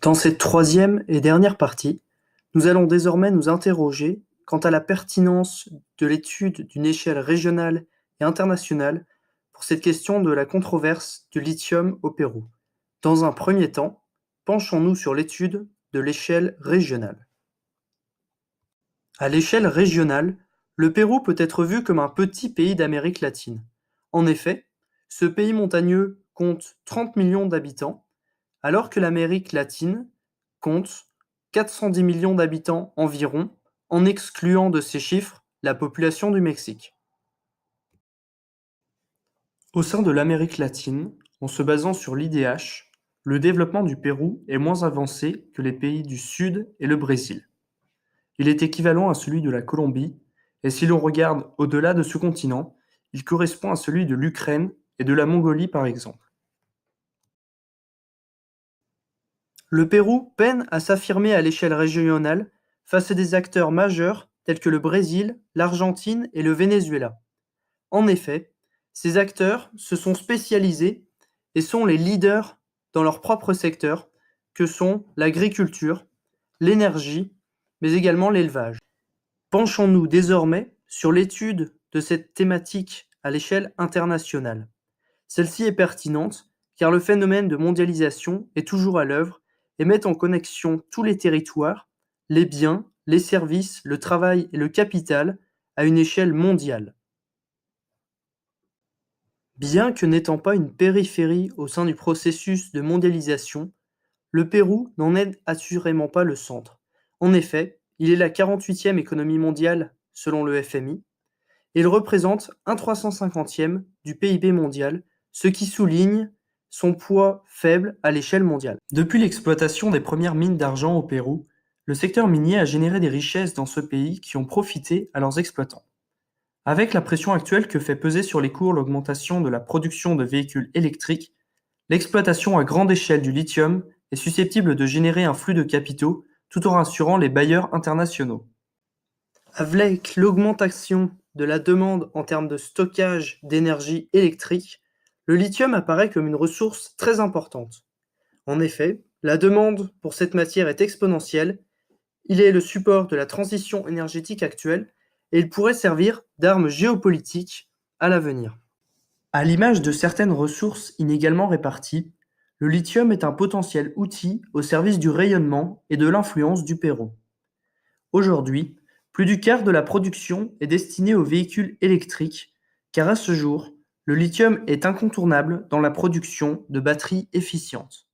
Dans cette troisième et dernière partie, nous allons désormais nous interroger quant à la pertinence de l'étude d'une échelle régionale et internationale pour cette question de la controverse du lithium au Pérou. Dans un premier temps, penchons-nous sur l'étude de l'échelle régionale. À l'échelle régionale, le Pérou peut être vu comme un petit pays d'Amérique latine. En effet, ce pays montagneux compte 30 millions d'habitants, alors que l'Amérique latine compte 410 millions d'habitants environ, en excluant de ces chiffres la population du Mexique. Au sein de l'Amérique latine, en se basant sur l'IDH, le développement du Pérou est moins avancé que les pays du Sud et le Brésil. Il est équivalent à celui de la Colombie, et si l'on regarde au-delà de ce continent, il correspond à celui de l'Ukraine et de la Mongolie par exemple. Le Pérou peine à s'affirmer à l'échelle régionale face à des acteurs majeurs tels que le Brésil, l'Argentine et le Venezuela. En effet, ces acteurs se sont spécialisés et sont les leaders dans leur propre secteur, que sont l'agriculture, l'énergie, mais également l'élevage. Penchons-nous désormais sur l'étude de cette thématique à l'échelle internationale. Celle-ci est pertinente car le phénomène de mondialisation est toujours à l'œuvre et met en connexion tous les territoires, les biens, les services, le travail et le capital à une échelle mondiale. Bien que n'étant pas une périphérie au sein du processus de mondialisation, le Pérou n'en est assurément pas le centre. En effet, il est la 48e économie mondiale selon le FMI, et il représente un 350e du PIB mondial, ce qui souligne son poids faible à l'échelle mondiale. Depuis l'exploitation des premières mines d'argent au Pérou, le secteur minier a généré des richesses dans ce pays qui ont profité à leurs exploitants. Avec la pression actuelle que fait peser sur les cours l'augmentation de la production de véhicules électriques, l'exploitation à grande échelle du lithium est susceptible de générer un flux de capitaux tout en rassurant les bailleurs internationaux. Avec l'augmentation de la demande en termes de stockage d'énergie électrique, le lithium apparaît comme une ressource très importante. En effet, la demande pour cette matière est exponentielle, il est le support de la transition énergétique actuelle et il pourrait servir d'arme géopolitique à l'avenir. À l'image de certaines ressources inégalement réparties, le lithium est un potentiel outil au service du rayonnement et de l'influence du Pérou. Aujourd'hui, plus du quart de la production est destinée aux véhicules électriques, car à ce jour, le lithium est incontournable dans la production de batteries efficientes.